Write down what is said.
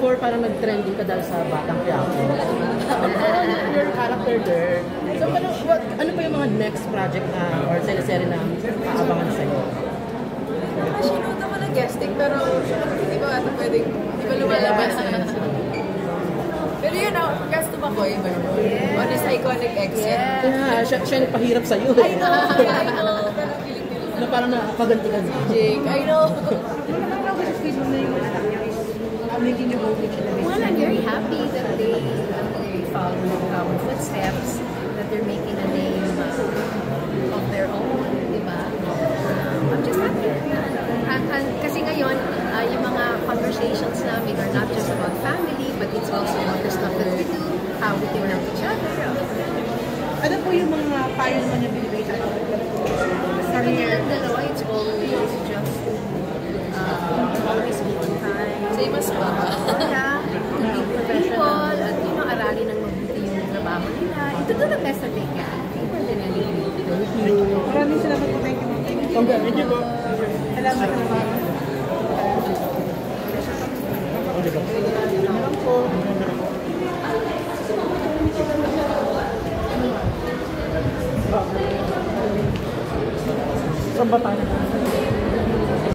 before parang nag-trending ka dahil sa Batang Quiapo. Your character there. So ano pa yung mga next project or teleserye na aabangan sa'yo? Sinunod ako ng guesting pero hindi ba ata pwedeng, hindi ba lumalabas na. Pero yun, gusto ba ko yun? On his iconic exit. Yeah, siya yung pahirap sa'yo. I know. Na parang nakaganti ka na. Jake, I know. Well, I'm very happy that they follow our footsteps, that they're making a name of their own, di ba? I'm just happy. Kasi ngayon, yung mga conversations namin are not just about family, but it's also about the stuff that we do, how we can help each other. Ano po yung mga payo naman yung binibigay sa akin? Sa kanilang dalawa, it's always just always be on time. Same as Papa. Yeah, to be professional at aralin ng mabuti yung trabaho nila. To do the best that they can. Maraming salamat po. Thank you. Thank you po. Salamat po. Saan ba tayo?